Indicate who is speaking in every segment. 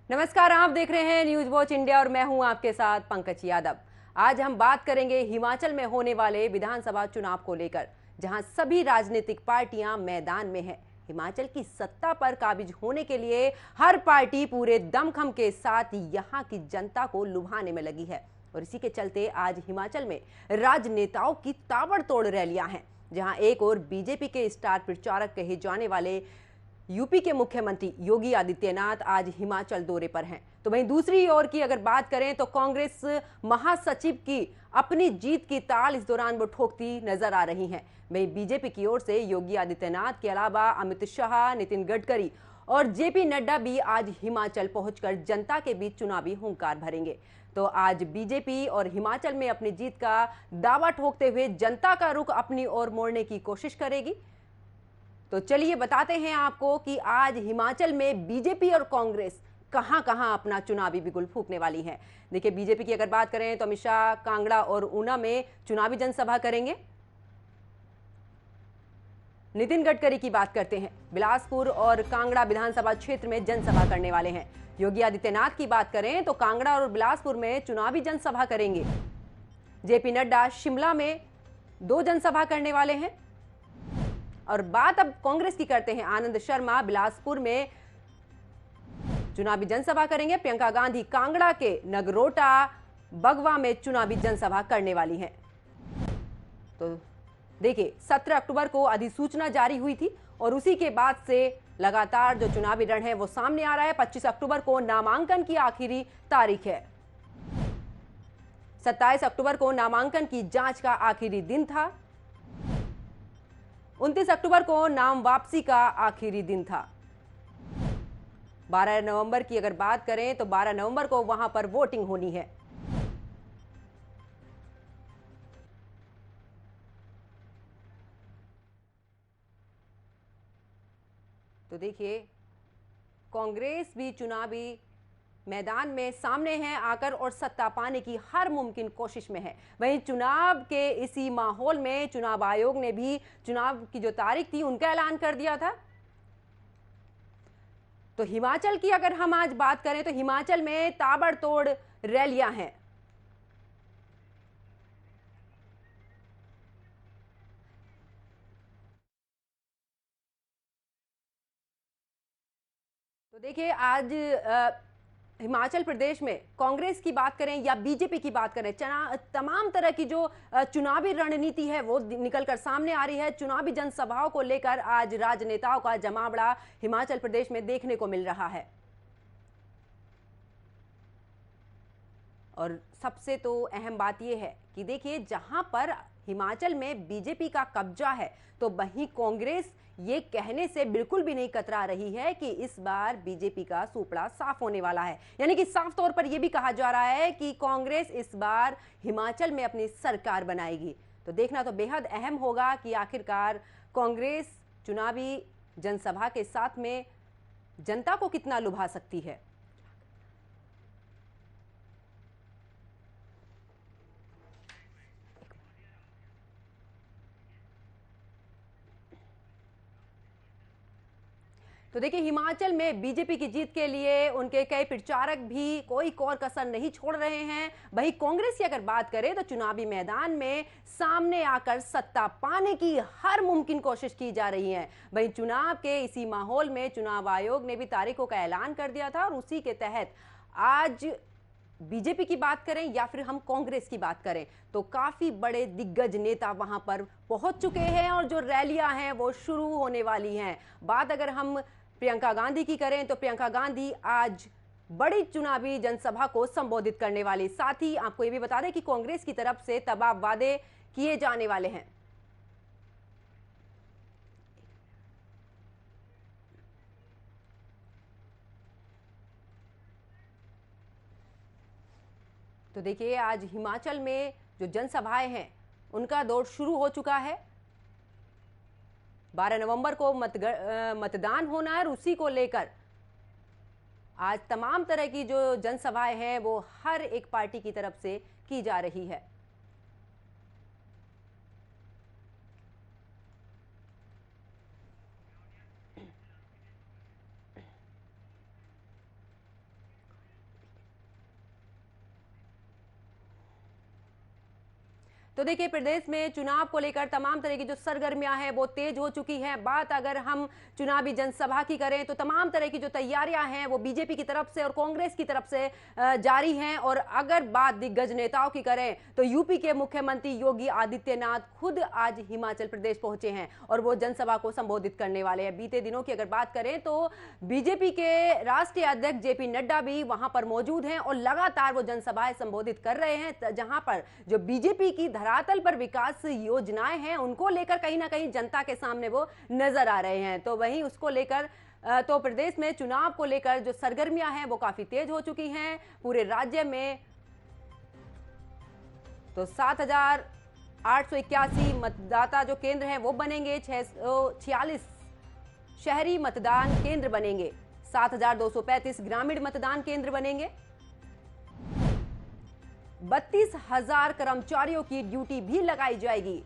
Speaker 1: नमस्कार, आप देख रहे हैं न्यूज वॉच इंडिया और मैं हूं आपके साथ पंकज यादव। आज हम बात करेंगे हिमाचल में होने वाले विधानसभा चुनाव को लेकर, जहां सभी राजनीतिक पार्टियां मैदान में हैं। हिमाचल की सत्ता पर काबिज होने के लिए हर पार्टी पूरे दमखम के साथ यहां की जनता को लुभाने में लगी है और इसी के चलते आज हिमाचल में राजनेताओं की ताबड़तोड़ रैलियां हैं। जहां एक और बीजेपी के स्टार प्रचारक कहे जाने वाले यूपी के मुख्यमंत्री योगी आदित्यनाथ आज हिमाचल दौरे पर हैं, तो वहीं दूसरी ओर की अगर बात करें तो कांग्रेस महासचिव की अपनी जीत की ताल इस दौरान वो ठोकती नजर आ रही हैं। वहीं बीजेपी की ओर से योगी आदित्यनाथ के अलावा अमित शाह, नितिन गडकरी और जेपी नड्डा भी आज हिमाचल पहुंचकर जनता के बीच चुनावी हुंकार भरेंगे। तो आज बीजेपी और हिमाचल में अपनी जीत का दावा ठोकते हुए जनता का रुख अपनी ओर मोड़ने की कोशिश करेगी। तो चलिए बताते हैं आपको कि आज हिमाचल में बीजेपी और कांग्रेस कहां कहां अपना चुनावी बिगुल फूंकने वाली है। देखिए, बीजेपी की अगर बात करें तो अमित शाह कांगड़ा और ऊना में चुनावी जनसभा करेंगे। नितिन गडकरी की बात करते हैं, बिलासपुर और कांगड़ा विधानसभा क्षेत्र में जनसभा करने वाले हैं। योगी आदित्यनाथ की बात करें तो कांगड़ा और बिलासपुर में चुनावी जनसभा करेंगे। जेपी नड्डा शिमला में 2 जनसभा करने वाले हैं। और बात अब कांग्रेस की करते हैं, आनंद शर्मा बिलासपुर में चुनावी जनसभा करेंगे। प्रियंका गांधी कांगड़ा के नगरोटा बगवा में चुनावी जनसभा करने वाली हैं। तो देखिए, 17 अक्टूबर को अधिसूचना जारी हुई थी और उसी के बाद से लगातार जो चुनावी रण है वो सामने आ रहा है। 25 अक्टूबर को नामांकन की आखिरी तारीख है। 27 अक्टूबर को नामांकन की जांच का आखिरी दिन था। 29 अक्टूबर को नाम वापसी का आखिरी दिन था। 12 नवंबर की अगर बात करें तो 12 नवंबर को वहां पर वोटिंग होनी है। तो देखिए, कांग्रेस भी चुनावी मैदान में सामने है आकर और सत्ता पाने की हर मुमकिन कोशिश में है। वहीं चुनाव के इसी माहौल में चुनाव आयोग ने भी चुनाव की जो तारीख थी उनका ऐलान कर दिया था। तो हिमाचल की अगर हम आज बात करें तो हिमाचल में ताबड़तोड़ रैलियां हैं। तो देखिए, आज हिमाचल प्रदेश में कांग्रेस की बात करें या बीजेपी की बात करें, तमाम तरह की जो चुनावी रणनीति है वो निकलकर सामने आ रही है। चुनावी जनसभाओं को लेकर आज राजनेताओं का जमावड़ा हिमाचल प्रदेश में देखने को मिल रहा है। और सबसे तो अहम बात यह है कि देखिए, जहां पर हिमाचल में बीजेपी का कब्जा है तो वहीं कांग्रेस ये कहने से बिल्कुल भी नहीं कतरा रही है कि इस बार बीजेपी का सूपड़ा साफ होने वाला है। यानी कि साफ तौर पर यह भी कहा जा रहा है कि कांग्रेस इस बार हिमाचल में अपनी सरकार बनाएगी। तो देखना तो बेहद अहम होगा कि आखिरकार कांग्रेस चुनावी जनसभा के साथ में जनता को कितना लुभा सकती है। तो देखिए, हिमाचल में बीजेपी की जीत के लिए उनके कई प्रचारक भी कोई कोर कसर नहीं छोड़ रहे हैं। वहीं कांग्रेस की अगर बात करें तो चुनावी मैदान में सामने आकर सत्ता पाने की हर मुमकिन कोशिश की जा रही है। वहीं चुनाव के इसी माहौल में चुनाव आयोग ने भी तारीखों का ऐलान कर दिया था और उसी के तहत आज बीजेपी की बात करें या फिर हम कांग्रेस की बात करें तो काफी बड़े दिग्गज नेता वहां पर पहुंच चुके हैं और जो रैलियां हैं वो शुरू होने वाली हैं। बात अगर हम प्रियंका गांधी की करें तो प्रियंका गांधी आज बड़ी चुनावी जनसभा को संबोधित करने वाली। साथ ही आपको यह भी बता दें कि कांग्रेस की तरफ से तबाह वादे किए जाने वाले हैं। तो देखिए, आज हिमाचल में जो जनसभाएं हैं उनका दौर शुरू हो चुका है। 12 नवंबर को मतदान होना है और उसी को लेकर आज तमाम तरह की जो जनसभाएं हैं वो हर एक पार्टी की तरफ से की जा रही है। तो देखिए, प्रदेश में चुनाव को लेकर तमाम तरह की जो सरगर्मियां हैं वो तेज हो चुकी हैं। बात अगर हम चुनावी जनसभा की करें तो तमाम तरह की जो तैयारियां हैं वो बीजेपी की तरफ से और कांग्रेस की तरफ से जारी हैं। और अगर बात दिग्गज नेताओं की करें तो यूपी के मुख्यमंत्री योगी आदित्यनाथ खुद आज हिमाचल प्रदेश पहुंचे हैं और वो जनसभा को संबोधित करने वाले हैं। बीते दिनों की अगर बात करें तो बीजेपी के राष्ट्रीय अध्यक्ष जेपी नड्डा भी वहां पर मौजूद हैं और लगातार वो जनसभाएं संबोधित कर रहे हैं, जहां पर जो बीजेपी की धरातल पर विकास योजनाएं हैं उनको लेकर कहीं ना कहीं जनता के सामने वो नजर आ रहे हैं। तो वहीं उसको लेकर तो प्रदेश में चुनाव को लेकर जो सरगर्मियां हैं वो काफी तेज हो चुकी हैं पूरे राज्य में। तो 7,881 मतदाता जो केंद्र हैं वो बनेंगे, 646 शहरी मतदान केंद्र बनेंगे, 7,235 ग्रामीण मतदान केंद्र बनेंगे, 32,000 कर्मचारियों की ड्यूटी भी लगाई जाएगी।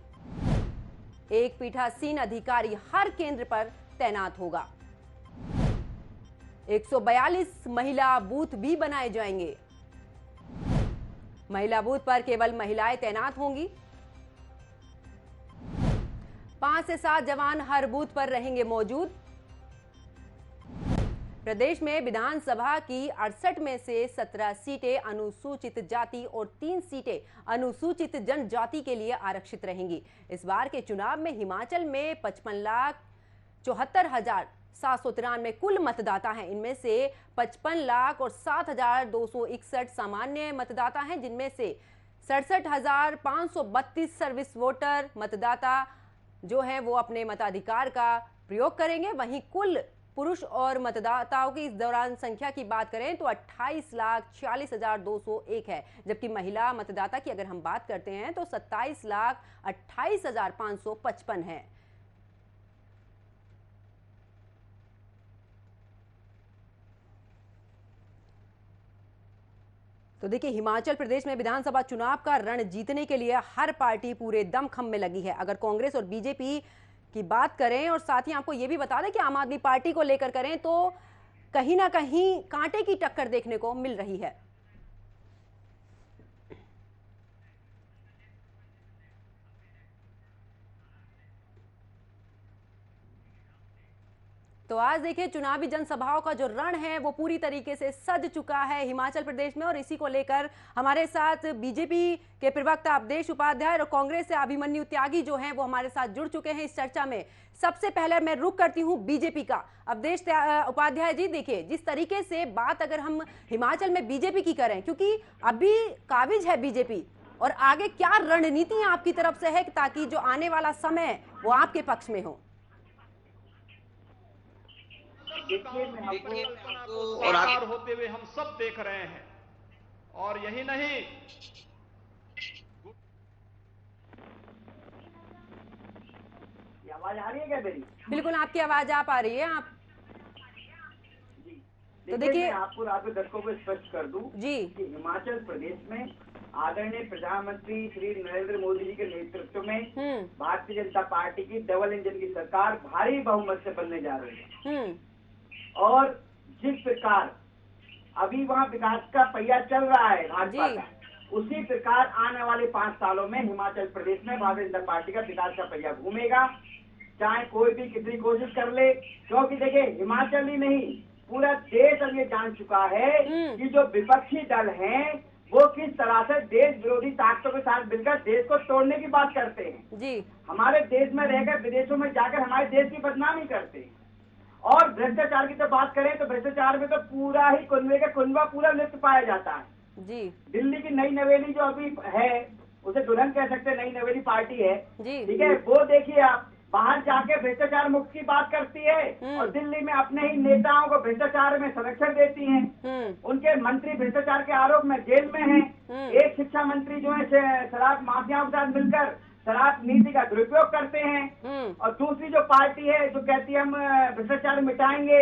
Speaker 1: एक पीठासीन अधिकारी हर केंद्र पर तैनात होगा। 142 महिला बूथ भी बनाए जाएंगे। महिला बूथ पर केवल महिलाएं तैनात होंगी। 5 से 7 जवान हर बूथ पर रहेंगे मौजूद। प्रदेश में विधानसभा की 68 में से 17 सीटें अनुसूचित जाति और 3 सीटें अनुसूचित जनजाति के लिए आरक्षित रहेंगी। इस बार के चुनाव में हिमाचल में 55,74,793 कुल मतदाता हैं। इनमें से 55,07,261 सामान्य मतदाता हैं, जिनमें से 67,532 सर्विस वोटर मतदाता जो हैं वो अपने मताधिकार का प्रयोग करेंगे। वहीं कुल पुरुष और मतदाताओं की इस दौरान संख्या की बात करें तो 28,46,201 है, जबकि महिला मतदाता की अगर हम बात करते हैं तो 27,28,555 है। तो देखिए, हिमाचल प्रदेश में विधानसभा चुनाव का रण जीतने के लिए हर पार्टी पूरे दमखम में लगी है। अगर कांग्रेस और बीजेपी की बात करें और साथ ही आपको यह भी बता दें कि आम आदमी पार्टी को लेकर करें तो कहीं ना कहीं कांटे की टक्कर देखने को मिल रही है। तो आज देखिए, चुनावी जनसभाओं का जो रण है वो पूरी तरीके से सज चुका है हिमाचल प्रदेश में। और इसी को लेकर हमारे साथ बीजेपी के प्रवक्ता अवधेश उपाध्याय और कांग्रेस से अभिमन्यु त्यागी जो हैं वो हमारे साथ जुड़ चुके हैं इस चर्चा में। सबसे पहले मैं रुख करती हूं बीजेपी का। अवधेश उपाध्याय जी, देखिए, जिस तरीके से बात अगर हम हिमाचल में बीजेपी की करें, क्योंकि अभी काबिज है बीजेपी, और आगे क्या रणनीति आपकी तरफ से है ताकि जो आने वाला समय वो आपके पक्ष में हो?
Speaker 2: और आगे होते हुए हम सब देख रहे हैं। और यही नहीं,
Speaker 3: आवाज आ रही है क्या मेरी?
Speaker 1: बिल्कुल, आपकी आवाज आ पा रही है। आप
Speaker 3: जी,
Speaker 1: तो देखिए,
Speaker 3: आपको राज्य दर्शकों को स्पष्ट कर दूं
Speaker 1: जी
Speaker 3: कि हिमाचल प्रदेश में आदरणीय प्रधानमंत्री श्री नरेंद्र मोदी जी के नेतृत्व में भारतीय जनता पार्टी की डबल इंजन की सरकार भारी बहुमत से बनने जा रही है। और जिस प्रकार अभी वहाँ विकास का पहिया चल रहा है भाजपा का, उसी प्रकार आने वाले 5 सालों में हिमाचल प्रदेश में भारतीय जनता पार्टी का विकास का पहिया घूमेगा, चाहे कोई भी कितनी कोशिश कर ले। क्योंकि देखिए, हिमाचल ही नहीं, पूरा देश अब ये जान चुका है कि जो विपक्षी दल हैं वो किस तरह से देश विरोधी ताकतों के साथ मिलकर देश को तोड़ने की बात करते हैं।
Speaker 1: जी,
Speaker 3: हमारे देश में रहकर विदेशों में जाकर हमारे देश की बदनामी करते हैं। और भ्रष्टाचार की तो बात करें तो भ्रष्टाचार में तो पूरा ही कुनबे का कुनबा पूरा लिप्त पाया जाता है।
Speaker 1: जी,
Speaker 3: दिल्ली की नई नवेली जो अभी है, उसे दुल्हन कह सकते हैं, नई नवेली पार्टी है,
Speaker 1: जी,
Speaker 3: ठीक है, वो देखिए आप बाहर जाके भ्रष्टाचार मुक्त की बात करती है और दिल्ली में अपने ही नेताओं को भ्रष्टाचार में संरक्षण देती हैं। उनके मंत्री भ्रष्टाचार के आरोप में जेल में हैं। एक शिक्षा मंत्री जो है शराब माफियाओं के साथ मिलकर शराब नीति का दुरुपयोग करते हैं। और दूसरी जो पार्टी है जो कहती है हम भ्रष्टाचार मिटाएंगे,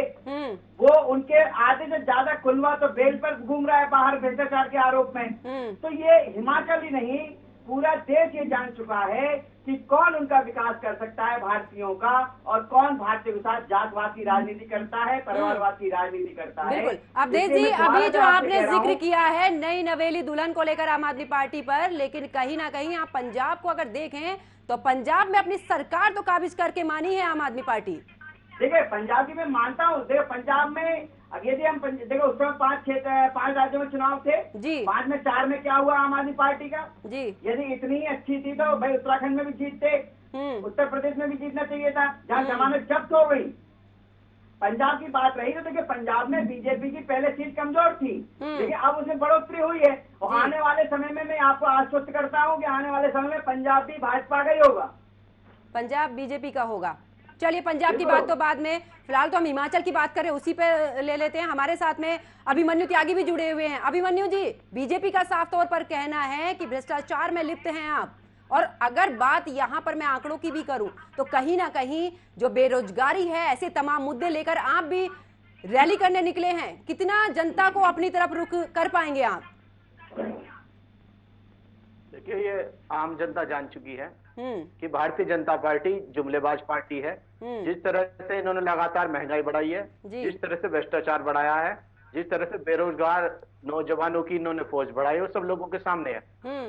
Speaker 3: वो उनके आधे से ज्यादा कुनबा तो बेल पर घूम रहा है बाहर भ्रष्टाचार के आरोप में। तो ये हिमाचल ही नहीं, पूरा देश ये जान चुका है कि कौन उनका विकास कर सकता है भारतीयों का, और कौन भारतीयों के साथ जातवादी राजनीति करता है, परिवारवादी राजनीति करता है।
Speaker 1: बिल्कुल। अवधेश जी, अभी जो आपने जिक्र किया है नई नवेली दुल्हन को लेकर आम आदमी पार्टी पर, लेकिन कहीं ना कहीं आप पंजाब को अगर देखें तो पंजाब में अपनी सरकार तो काबिज करके मानी है आम आदमी पार्टी।
Speaker 3: देखिए, पंजाब की मैं मानता हूँ। देखो, पंजाब में यदि हम देखो उस समय 5 राज्यों में चुनाव थे जी, 5 में 4 में क्या हुआ आम आदमी पार्टी का जी। यदि इतनी अच्छी थी तो भाई उत्तराखंड में भी जीतते, उत्तर प्रदेश में भी जीतना चाहिए था, जहाँ जमानत जब्त हो गई। पंजाब की बात रही तो देखिए, पंजाब में बीजेपी की पहले सीट कमजोर थी, लेकिन अब उसमें बढ़ोतरी हुई है, और आने वाले समय में मैं आपको आश्वस्त करता हूँ कि आने वाले समय में पंजाब भी भाजपा का ही होगा,
Speaker 1: पंजाब बीजेपी का होगा। चलिए, पंजाब की बात तो बाद में, फिलहाल तो हम हिमाचल की बात करें, उसी पे ले लेते हैं। हमारे साथ में अभिमन्यु त्यागी भी जुड़े हुए हैं। अभिमन्यु जी, बीजेपी का साफ तौर पर कहना है कि भ्रष्टाचार में लिप्त हैं आप, और अगर बात यहाँ पर मैं आंकड़ों की भी करूं तो कहीं ना कहीं जो बेरोजगारी है, ऐसे तमाम मुद्दे लेकर आप भी रैली करने निकले हैं। कितना जनता को अपनी तरफ रुख कर पाएंगे आप?
Speaker 4: देखिए, ये आम जनता जान चुकी है कि भारतीय जनता पार्टी जुमलेबाज पार्टी है। जिस तरह से इन्होंने लगातार महंगाई बढ़ाई है, जिस तरह से भ्रष्टाचार बढ़ाया है, जिस तरह से बेरोजगार नौजवानों की इन्होंने फौज बढ़ाई है, वो सब लोगों के सामने है।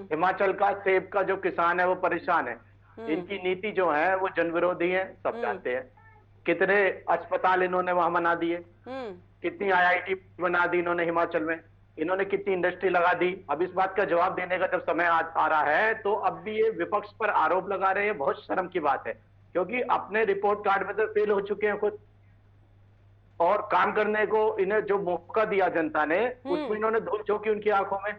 Speaker 4: हिमाचल का सेब का जो किसान है वो परेशान है। इनकी नीति जो है वो जन विरोधी है, सब जानते हैं। कितने अस्पताल इन्होंने वहां बना दिए, कितनी IIT बना दी इन्होंने हिमाचल में, इन्होंने कितनी इंडस्ट्री लगा दी। अब इस बात का जवाब देने का जब समय आ रहा है तो अब भी ये विपक्ष पर आरोप लगा रहे हैं, बहुत शर्म की बात है, क्योंकि अपने रिपोर्ट कार्ड में तो फेल हो चुके हैं खुद, और काम करने को इन्हें जो मौका दिया जनता ने उसमें इन्होंने धूल झोंकी उनकी आंखों में,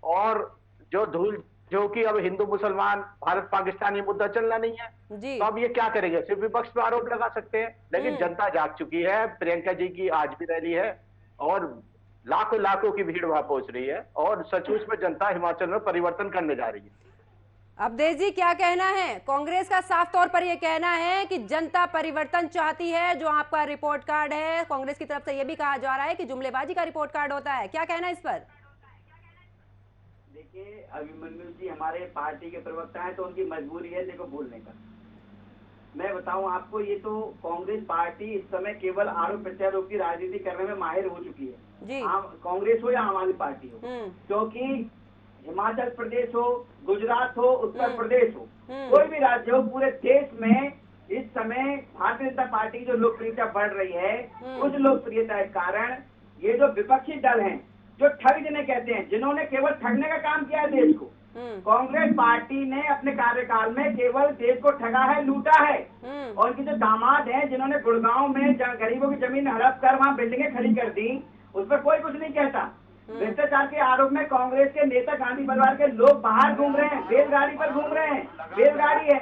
Speaker 4: और जो धूल झोंकी अब हिंदू मुसलमान भारत पाकिस्तान ये मुद्दा चलना नहीं है तो अब ये क्या करेंगे, सिर्फ विपक्ष पर आरोप लगा सकते हैं। लेकिन जनता जाग चुकी है। प्रियंका जी की आज भी रैली है और लाखों लाखों की भीड़ वहां पहुंच रही है, और सचमुच में जनता हिमाचल में परिवर्तन करने जा रही है।
Speaker 1: अवधेश जी, क्या कहना है? कांग्रेस का साफ तौर पर यह कहना है कि जनता परिवर्तन चाहती है। जो आपका रिपोर्ट कार्ड है, कांग्रेस की तरफ से यह भी कहा जा रहा है कि जुमलेबाजी का रिपोर्ट कार्ड होता है। क्या कहना है इस पर?
Speaker 3: देखिए, अभिमन्यु जी हमारे पार्टी के प्रवक्ता हैं तो उनकी मजबूरी है देखो बोलने का। मैं बताऊं आपको, ये तो कांग्रेस पार्टी इस समय केवल आरोप प्रत्यारोप की राजनीति करने में माहिर हो चुकी है, कांग्रेस हो या आम आदमी पार्टी हो, क्योंकि हिमाचल प्रदेश हो, गुजरात हो, उत्तर प्रदेश हो, कोई भी राज्य हो, पूरे देश में इस समय भारतीय जनता पार्टी की जो लोकप्रियता बढ़ रही है, उस लोकप्रियता के कारण ये जो विपक्षी दल हैं, जो ठग जिन्हें कहते हैं, जिन्होंने केवल ठगने का काम किया है देश को, कांग्रेस पार्टी ने अपने कार्यकाल में केवल देश को ठगा है, लूटा है। और उनके जो दामाद हैं, जिन्होंने गुड़गांव में गरीबों की जमीन हड़प कर वहां बिल्डिंगें खड़ी कर दी, उस पर कोई कुछ नहीं कहता। भ्रष्टाचार के आरोप में कांग्रेस के नेता गांधी परिवार के लोग बाहर घूम रहे हैं, रेलगाड़ी पर घूम रहे हैं, रेलगाड़ी है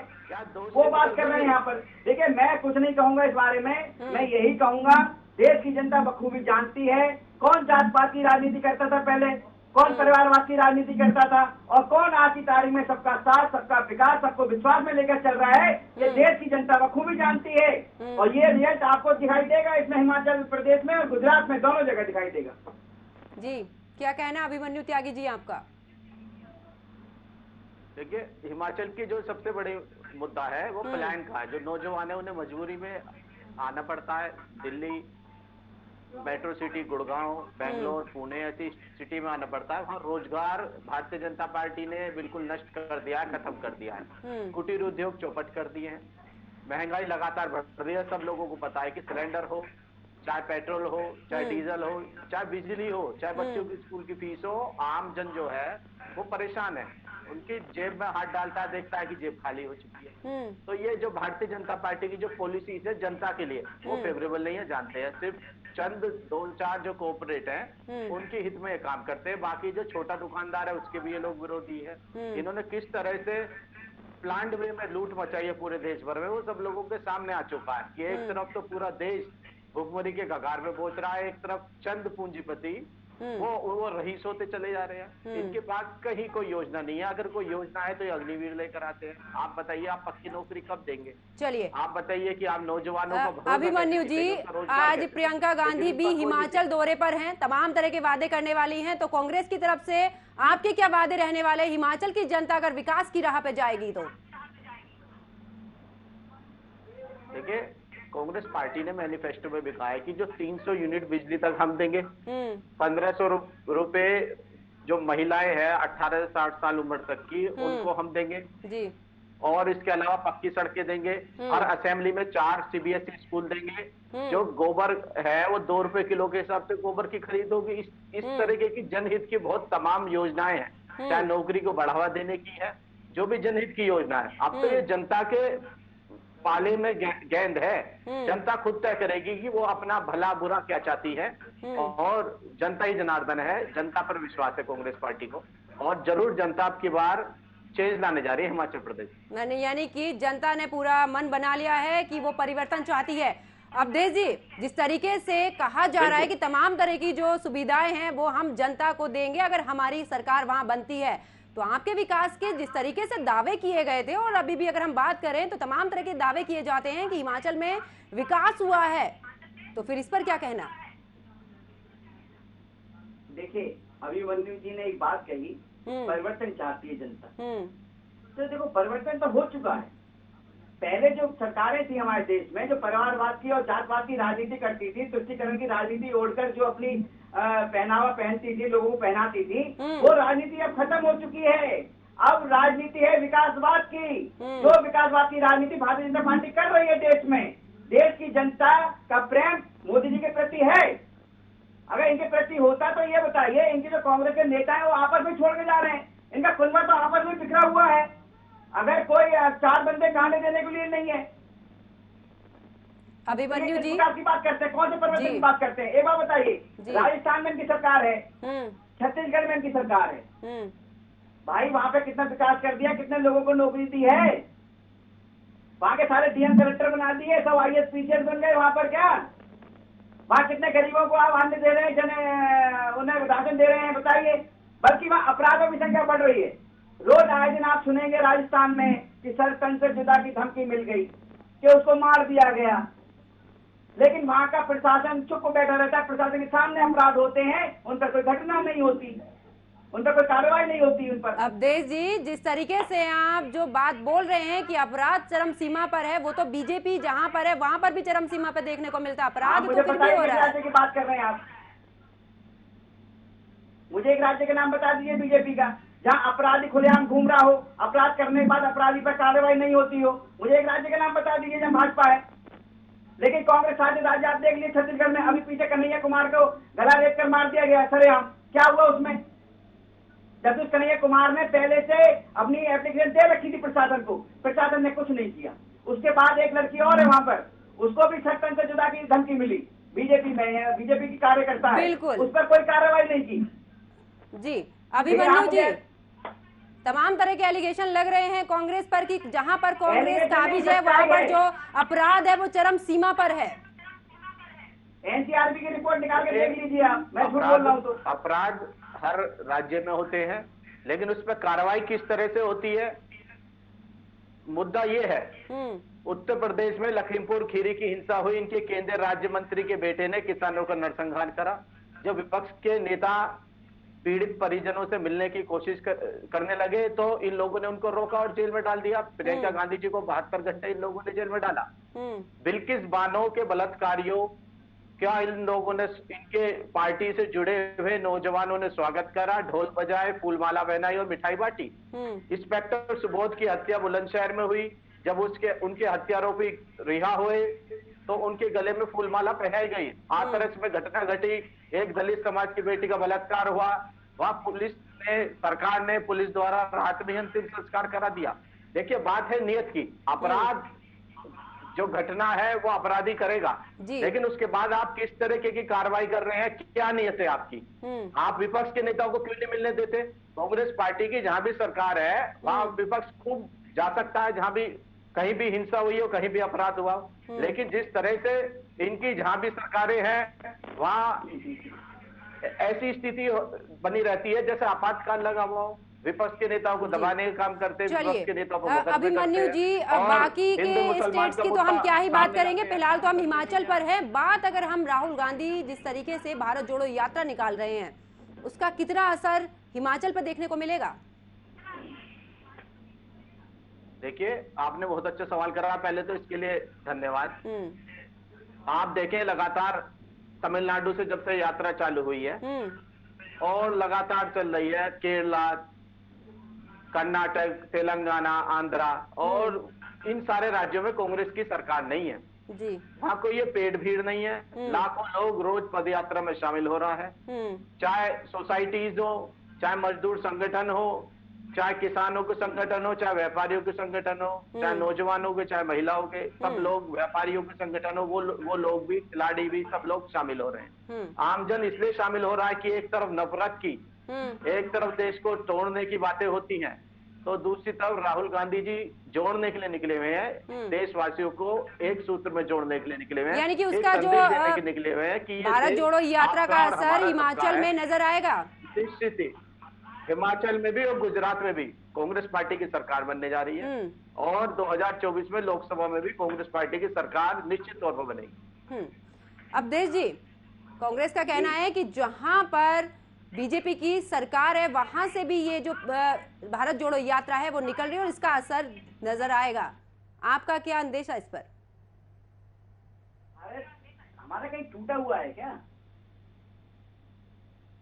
Speaker 3: वो बात कर रहे हैं यहाँ पर। देखिए, मैं कुछ नहीं कहूंगा इस बारे में, मैं यही कहूंगा देश की जनता बखूबी जानती है कौन जात पात की राजनीति करता था पहले, कौन परिवारवाद की राजनीति करता था, और कौन आज की तारीख में सबका साथ, सबका विकास, सबको विश्वास में लेकर चल रहा है। ये देश की जनता बखूबी जानती है, और ये रिजल्ट आपको दिखाई देगा इसमें, हिमाचल प्रदेश में और गुजरात में, दोनों जगह दिखाई देगा।
Speaker 1: जी, क्या कहना अभिमन्यु त्यागी जी आपका?
Speaker 4: देखिए, हिमाचल की जो सबसे बड़ी मुद्दा है वो पलायन का है। जो नौजवान है उन्हें मजबूरी में आना पड़ता है, दिल्ली, मेट्रो सिटी, गुड़गांव, बेंगलोर, पुणे ऐसी सिटी में आना पड़ता है। वहाँ रोजगार भारतीय जनता पार्टी ने बिल्कुल नष्ट कर दिया है, खत्म कर दिया है। कुटीर उद्योग चौपट कर दिए हैं। महंगाई लगातार बढ़ रही है। सब लोगों को पता है कि सिलेंडर हो, चाहे पेट्रोल हो, चाहे डीजल हो, चाहे बिजली हो, चाहे बच्चों की स्कूल की फीस हो, आम जन जो है वो परेशान है। उनकी जेब में हाथ डालता है, देखता है कि जेब खाली हो चुकी है। तो ये जो भारतीय जनता पार्टी की जो पॉलिसीज है जनता के लिए, वो फेवरेबल नहीं है, जानते हैं। सिर्फ चंद 2-4 जो कॉर्पोरेट हैं उनके हित में ये काम करते हैं। बाकी जो छोटा दुकानदार है उसके भी ये लोग विरोधी है। इन्होंने किस तरह से प्लांट वे में लूट मचाई है पूरे देश भर में, वो सब लोगों के सामने आ चुका है कि एक तरफ तो पूरा देश भुखमरी के कगार में पहुंच रहा है, एक तरफ चंद पूंजीपति वो रईस होते चले जा रहे हैं। इनके पास कहीं कोई योजना नहीं है। अगर कोई योजना है तो ये अग्निवीर लेकर आते हैं। आप बताइए, आप पक्की नौकरी कब देंगे?
Speaker 1: चलिए
Speaker 4: आप बताइए कि आप नौजवानों को
Speaker 1: अभिमन्यु जी, आज प्रियंका गांधी भी हिमाचल दौरे पर हैं, तमाम तरह के वादे करने वाली हैं, तो कांग्रेस की तरफ से आपके क्या वादे रहने वाले? हिमाचल की जनता अगर विकास की राह पे जाएगी तो?
Speaker 4: देखिए, कांग्रेस पार्टी ने मैनिफेस्टो में लिखा है कि जो 300 यूनिट बिजली तक हम देंगे, 1500 रुपए जो महिलाएं हैं 18 से 60 साल उम्र तक की, उनको हम देंगे जी। और इसके अलावा पक्की सड़कें देंगे। हर असेंबली में 4 सीबीएसई स्कूल देंगे। जो गोबर है वो 2 रुपए किलो के हिसाब से गोबर की खरीद होगी। इस तरीके की जनहित की बहुत तमाम योजनाएं हैं। चाहे नौकरी को बढ़ावा देने की है, जो भी जनहित की योजना है। अब तो ये जनता के पाले में गेंद है। जनता खुद तय करेगी कि वो अपना भला बुरा क्या चाहती है, और जनता ही जनार्दन है। जनता पर विश्वास है कांग्रेस पार्टी को, और जरूर जनता अब की बार चेंज लाने जा रही है हिमाचल प्रदेश।
Speaker 1: यानी कि जनता ने पूरा मन बना लिया है कि वो परिवर्तन चाहती है। अवधेश जी, जिस तरीके से कहा जा रहा है कि तमाम तरह की जो सुविधाएं हैं वो हम जनता को देंगे अगर हमारी सरकार वहां बनती है, तो आपके विकास के जिस तरीके से दावे किए गए थे, और अभी भी अगर हम बात करें तो तमाम तरह के दावे किए जाते हैं कि हिमाचल में विकास हुआ है, तो फिर इस पर क्या कहना?
Speaker 3: देखिए, अभिमन्यु जी ने एक बात कही, परिवर्तन चाहती है जनता। तो देखो, परिवर्तन तो हो चुका है। पहले जो सरकारें थी हमारे देश में, जो परिवारवाद की और जातवाद की राजनीति करती थी, तुष्टीकरण की राजनीति ओढ़कर जो अपनी पहनावा पहनती थी, लोगों को पहनाती थी, वो राजनीति अब खत्म हो चुकी है। अब राजनीति है विकासवाद की। जो विकासवाद की राजनीति भारतीय जनता पार्टी कर रही है देश में। देश की जनता का प्रेम मोदी जी के प्रति है। अगर इनके प्रति होता तो ये बताइए, इनके जो कांग्रेस के नेता है वो आपस में छोड़ के जा रहे हैं। इनका कुनबा तो आपस में बिखरा हुआ है। अगर कोई 4 बंदे गाने देने के लिए नहीं है।
Speaker 1: अभिमन्यु जी
Speaker 3: की बात करते हैं, कौन से परिवर्तन की बात करते हैं? एक बात बताइए, राजस्थान में इनकी सरकार है, छत्तीसगढ़ में इनकी सरकार है, भाई वहां पे कितना विकास कर दिया, कितने लोगों को नौकरी दी है? वहां के सारे डीएम कलेक्टर बना दिए, सब आईएएस पीसीएस बन गए। वहां पर क्या, वहां कितने गरीबों को आप अन्न दे रहे हैं, उन्हें राशन दे रहे हैं, बताइए। बल्कि वहां अपराधों की संख्या बढ़ रही है। रोज आए दिन आप सुनेंगे राजस्थान में कि सरपंच से जुदा की धमकी मिल गई, कि उसको मार दिया गया। लेकिन वहां का प्रशासन चुप बैठा रहता है। प्रशासन के सामने अपराध होते हैं, उन पर कोई घटना नहीं होती, उन पर कोई कार्रवाई नहीं होती उन पर।
Speaker 1: अवधेश जी, जिस तरीके से आप जो बात बोल रहे हैं कि अपराध चरम सीमा पर है, वो तो बीजेपी जहां पर है वहां पर भी चरम सीमा पर देखने को मिलता है। अपराध तो फिर भी हो रहा है।
Speaker 3: राज्य की बात कर रहे हैं आप, मुझे एक राज्य का नाम बता दीजिए बीजेपी का जहां अपराधी खुलेआम घूम रहा हो, अपराध करने के बाद अपराधी पर कार्रवाई नहीं होती हो। मुझे एक राज्य का नाम बता दीजिए जहां भाजपा है। लेकिन कांग्रेस शासित राज्य आप देख लीजिए, छत्तीसगढ़ में अभी पीछे कन्हैया कुमार को गला रेत कर मार दिया गया सरेआम। क्या हुआ उसमें? जब कन्हैया कुमार ने पहले से अपनी एप्लीकेशन दे रखी थी प्रशासन को, प्रशासन ने कुछ नहीं किया। उसके बाद एक लड़की और है वहां पर, उसको भी सरपंच से जुदा की धमकी मिली, बीजेपी में, बीजेपी की कार्यकर्ता है, उस पर कोई कार्रवाई नहीं की।
Speaker 1: जी अभिमन्यु जी, तमाम तरह के एलिगेशन लग रहे हैं कांग्रेस पर कि जहां पर कांग्रेस काबिज है वहां पर जो अपराध है वो चरम सीमा पर है।
Speaker 3: एनसीआरबी की रिपोर्ट निकाल के देख लीजिए आप, मैं झूठ बोल रहा हूं तो।
Speaker 4: अपराध हर राज्य में होते हैं, लेकिन उस पर कार्रवाई किस तरह से होती है, मुद्दा ये है। उत्तर प्रदेश में लखीमपुर खीरी की हिंसा हुई, इनके केंद्रीय राज्य मंत्री के बेटे ने किसानों का नरसंहार करा। जब विपक्ष के नेता पीड़ित परिजनों से मिलने की कोशिश करने लगे तो इन लोगों ने उनको रोका और जेल में डाल दिया। प्रियंका गांधी जी को 72 घंटे इन लोगों ने जेल में डाला। बिल्किस बानो के बलात्कारियों क्या इन लोगों ने, इनके पार्टी से जुड़े हुए नौजवानों ने स्वागत करा, ढोल बजाए, फूलमाला पहनाई और मिठाई बांटी। इंस्पेक्टर सुबोध की हत्या बुलंदशहर में हुई। जब उनके हत्यारोपी रिहा हुए तो उनके गले में फूलमाला पहनाई गई। हाथरस में घटना घटी, एक दलित समाज की बेटी का बलात्कार हुआ, वहां पुलिस ने, सरकार ने पुलिस द्वारा रात में अंतिम संस्कार करा दिया। देखिए, बात है नियत की। अपराध जो घटना है वो अपराधी करेगा, लेकिन उसके बाद आप किस तरीके की कार्रवाई कर रहे हैं, क्या नियत है आपकी? आप विपक्ष के नेताओं को क्यों नहीं मिलने देते? कांग्रेस पार्टी की जहां भी सरकार है वहां विपक्ष खूब जा सकता है, जहां भी कहीं भी हिंसा हुई हो, कहीं भी अपराध हुआ हो। लेकिन जिस तरह से इनकी जहां भी सरकारें हैं वहां ऐसी स्थिति बनी रहती है जैसे आपातकाल लगा हुआ हो, विपक्ष के नेताओं को दबाने का काम करते हैं, विपक्ष के नेताओं को
Speaker 1: अभिमन्यु जी, अब बाकी के स्टेट्स की तो हम क्या ही बात करेंगे, फिलहाल तो हम हिमाचल पर हैं। बात अगर हम राहुल गांधी जिस तरीके से भारत जोड़ो यात्रा निकाल रहे हैं, उसका कितना असर हिमाचल पर देखने को मिलेगा?
Speaker 4: देखिए, आपने बहुत अच्छा सवाल करा, पहले तो इसके लिए धन्यवाद। आप देखें, लगातार तमिलनाडु से जब से यात्रा चालू हुई है और लगातार चल रही है, केरला, कर्नाटक, तेलंगाना, आंध्रा, और इन सारे राज्यों में कांग्रेस की सरकार नहीं है जी। वहां कोई ये पेड़ भीड़ नहीं है, लाखों लोग रोज पद यात्रा में शामिल हो रहा है, चाहे सोसाइटीज हो, चाहे मजदूर संगठन हो, चाहे किसानों के संगठन हो, चाहे व्यापारियों के संगठन हो, चाहे नौजवानों के, चाहे महिलाओं के, सब लोग, व्यापारियों के संगठन हो, वो लोग भी, खिलाड़ी भी, सब लोग शामिल हो रहे हैं। आमजन इसलिए शामिल हो रहा है कि एक तरफ नफरत की, एक तरफ देश को तोड़ने की बातें होती हैं, तो दूसरी तरफ राहुल गांधी जी जोड़ने के लिए निकले हुए हैं, देशवासियों को एक सूत्र में जोड़ने के लिए निकले हुए हैं,
Speaker 1: यानी कि उसका जो
Speaker 4: निकले हुए हैं कि
Speaker 1: भारत जोड़ो यात्रा का असर हिमाचल में नजर आएगा।
Speaker 4: निश्चित ही हिमाचल में भी और गुजरात में भी कांग्रेस पार्टी की सरकार बनने जा रही है, और 2024 में लोकसभा में भी कांग्रेस पार्टी की सरकार निश्चित तौर पर बनेगी।
Speaker 1: अब देश जी, कांग्रेस का कहना है कि जहां पर बीजेपी की सरकार है वहां से भी ये जो भारत जोड़ो यात्रा है वो निकल रही है और इसका असर नजर आएगा। आपका क्या अंदेशा है इस पर?
Speaker 3: हमारा कहीं टूटा हुआ है क्या?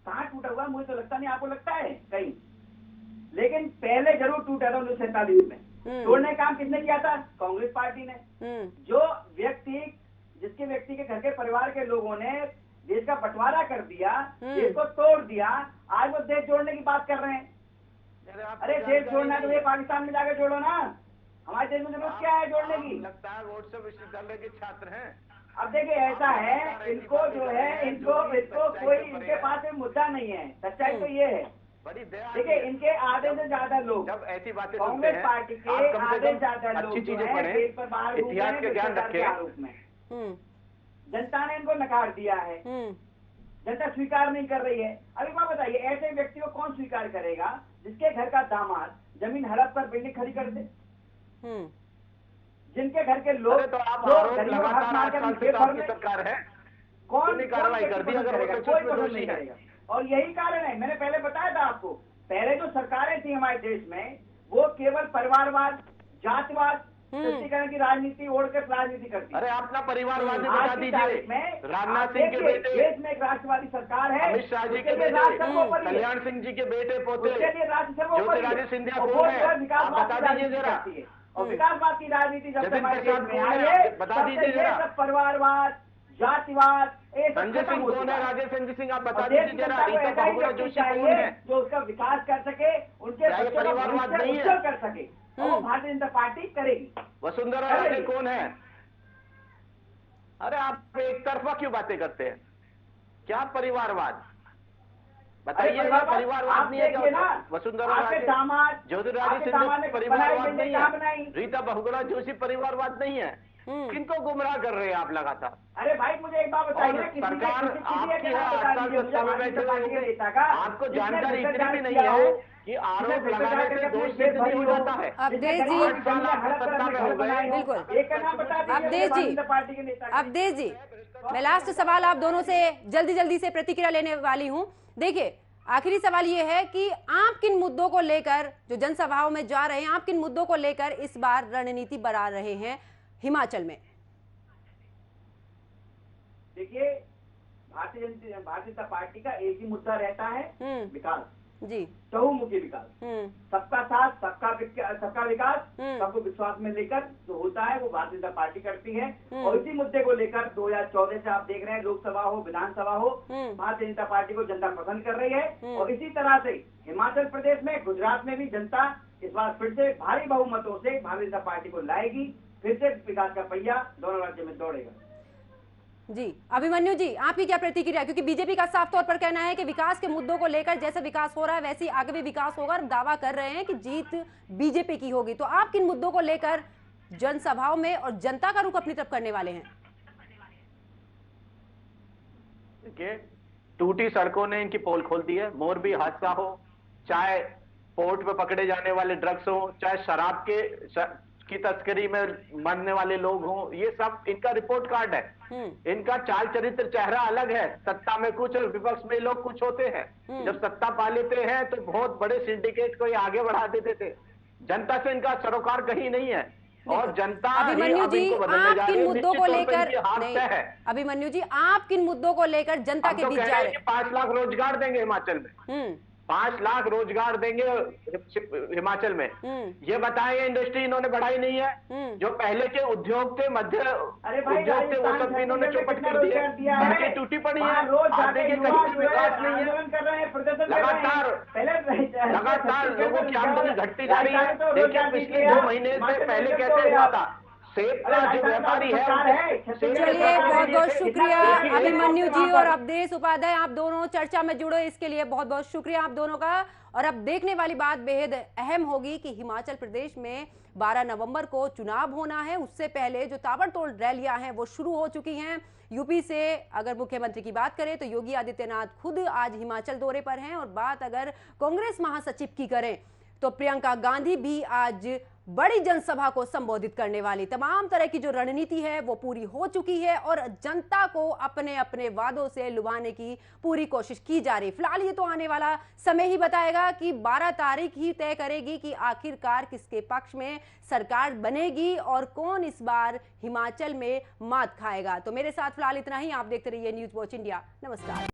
Speaker 3: कहाँ टूटा हुआ? मुझे तो लगता नहीं, आपको लगता है कहीं? लेकिन पहले जरूर टूटा था 1947 में। तोड़ने का काम किसने किया था? कांग्रेस पार्टी ने। जो जिसके व्यक्ति के घर के परिवार के लोगों ने देश का बंटवारा कर दिया, देश को तोड़ दिया, आज वो देश जोड़ने की बात कर रहे हैं। अरे देश जोड़ना है तो ये पाकिस्तान में जाकर जोड़ो ना, हमारे देश में जरूरत क्या है जोड़ने की?
Speaker 4: लगता है वोट से विश्वविद्यालय के छात्र हैं।
Speaker 3: अब देखिए, ऐसा है, इनको जो है, इनको कोई इनके पास में मुद्दा नहीं है, सच्चाई तो ये है। देखिए, इनके आधे से ज्यादा लोग,
Speaker 4: जब ऐसी बातें
Speaker 3: कांग्रेस पार्टी के आधे से ज्यादा लोग
Speaker 4: अच्छी चीजें पढ़े, इतिहास के ज्ञान रखे,
Speaker 3: आरोप में जनता ने इनको नकार दिया है, जनता स्वीकार नहीं कर रही है। अभी बात बताइए, ऐसे व्यक्ति को कौन स्वीकार करेगा जिसके घर का दामाद जमीन हड़प कर बिल्डिंग खड़ी कर दे? जिनके घर के लोग
Speaker 4: तो आप सरकार है,
Speaker 3: कौन
Speaker 4: कार्रवाई कर दी अगर
Speaker 3: कोई पसंद नहीं करेगा। और यही कारण है, मैंने पहले बताया था आपको, पहले जो सरकारें थी हमारे देश में वो केवल परिवारवाद, जातिवाद, तुष्टीकरण की राजनीति ओढ़कर राजनीति करती।
Speaker 4: अरे अपना परिवारवाद बता दीजिए। राजनाथ सिंह के बेटे,
Speaker 3: देश में एक राष्ट्रवादी सरकार है,
Speaker 4: अमित शाह जी के बेटे, कल्याण सिंह जी के बेटे पोते, ज्योतिरादित्य सिंधिया कौन है, आप बता दीजिए जरा।
Speaker 3: और विकासवाद की राजनीति जब हमारे देश में आई है,
Speaker 4: बता दीजिए जरा।
Speaker 3: परिवारवाद, जातिवाद,
Speaker 4: संजय सिंह कौन है? राजेश संजय सिंह आप बता दीजिए जरा। रीता बहुगुणा जोशी कौन है
Speaker 3: जो उसका विकास कर सके, उनके
Speaker 4: परिवारवाद नहीं है,
Speaker 3: कर सके, वो भारतीय जनता पार्टी करेगी।
Speaker 4: वसुंधरा राजे कौन है? अरे आप एक तरफा क्यों बातें करते हैं? क्या परिवारवाद बताइए? परिवारवाद नहीं है क्या? वसुंधरा राजे, ज्योतिरादित्य सिंधिया परिवारवाद नहीं है, रीता बहुगुणा जोशी परिवारवाद नहीं है। किनको गुमराह कर रहे हैं आप लगातार?
Speaker 3: अरे भाई मुझे एक बात बताइए,
Speaker 4: सरकार आपकी है, 8 साल सत्ता में बैठे हुए, आपको जानकारी इतनी भी नहीं है कि आरोप लगाने से दोष सिद्ध नहीं हो जाता है।
Speaker 1: अवधेश जी,
Speaker 4: 8 साल आप सत्ता में हो गए।
Speaker 1: बिल्कुल। अवधेश जी, मैं लास्ट सवाल आप दोनों से जल्दी से प्रतिक्रिया लेने वाली हूँ। देखिए, आखिरी सवाल ये है कि आप किन मुद्दों को लेकर जो जनसभाओं में जा रहे हैं, आप किन मुद्दों को लेकर इस बार रणनीति बना रहे हैं हिमाचल में?
Speaker 3: देखिए, भारतीय जनता पार्टी का एक ही मुद्दा रहता है, विकास जी, चहुमुखी विकास, सबका साथ, सबका विकास, सबको विश्वास में लेकर जो होता है वो भारतीय जनता पार्टी करती है। और इसी मुद्दे को लेकर 2014 से आप देख रहे हैं, लोकसभा हो, विधानसभा हो, भारतीय जनता पार्टी को जनता पसंद कर रही है। और इसी तरह से हिमाचल प्रदेश में, गुजरात में भी जनता इस बार फिर से भारी बहुमतों से भारतीय जनता पार्टी को लाएगी, फिर से विकास का पहिया दोनों राज्यों में दौड़ेगा।
Speaker 1: जी, अभिमन्यु जी, आपकी क्या प्रतिक्रिया? क्योंकि बीजेपी का साफ तौर पर कहना है कि विकास के मुद्दों को लेकर जैसे विकास हो रहा है वैसे ही आगे भी विकास होगा, और दावा कर रहे हैं कि जीत बीजेपी की होगी। तो आप किन मुद्दों को लेकर जनसभाओं में और जनता का रुख अपनी तरफ करने वाले हैं?
Speaker 4: देखिए, टूटी सड़कों ने इनकी पोल खोल दी है। मोरबी हादसा हो, चाहे पोर्ट पे पकड़े जाने वाले ड्रग्स हो, चाहे शराब की तस्करी में मरने वाले लोग हों, ये सब इनका रिपोर्ट कार्ड है। इनका चाल चरित्र चेहरा अलग है। सत्ता में कुछ और विपक्ष में लोग कुछ होते हैं। जब सत्ता पा लेते हैं तो बहुत बड़े सिंडिकेट को ये आगे बढ़ा देते थे। जनता से इनका सरोकार कहीं नहीं है और जनता
Speaker 1: अभिमन्यु जी, आप किन मुद्दों को लेकर अभिमन्यु जी, आप किन मुद्दों को लेकर जनता के बीच जा रहे हैं?
Speaker 4: 5 लाख रोजगार देंगे हिमाचल में, 5 लाख रोजगार देंगे हिमाचल में। ये बताएं, इंडस्ट्री इन्होंने बढ़ाई नहीं है। जो पहले के उद्योग थे, मध्य उद्योग थे, वो सब भी इन्होंने चौपट कर दिए। सड़कें टूटी पड़ी है, आप देखिए कहीं विकास नहीं है। लगातार लोगों की आमदनी घटती जा रही है। देखिए पिछले 2 महीने से पहले कैसे हुआ था। सेब का जो व्यापारी है,
Speaker 1: चलिए बहुत बहुत शुक्रिया अभिमन्यु जी और अवधेश उपाध्याय, आप दोनों चर्चा में जुड़े, इसके लिए बहुत बहुत शुक्रिया आप दोनों का। और अब देखने वाली बात बेहद अहम होगी कि हिमाचल प्रदेश में 12 नवंबर को चुनाव होना है। उससे पहले जो ताबड़तोड़ रैलियां हैं वो शुरू हो चुकी हैं। यूपी से अगर मुख्यमंत्री की बात करें तो योगी आदित्यनाथ खुद आज हिमाचल दौरे पर हैं, और बात अगर कांग्रेस महासचिव की करें तो प्रियंका गांधी भी आज बड़ी जनसभा को संबोधित करने वाली। तमाम तरह की जो रणनीति है वो पूरी हो चुकी है और जनता को अपने अपने वादों से लुभाने की पूरी कोशिश की जा रही। फिलहाल ये तो आने वाला समय ही बताएगा कि 12 तारीख ही तय करेगी कि आखिरकार किसके पक्ष में सरकार बनेगी और कौन इस बार हिमाचल में मात खाएगा। तो मेरे साथ फिलहाल इतना ही। आप देखते रहिए न्यूज़ वॉच इंडिया। नमस्कार।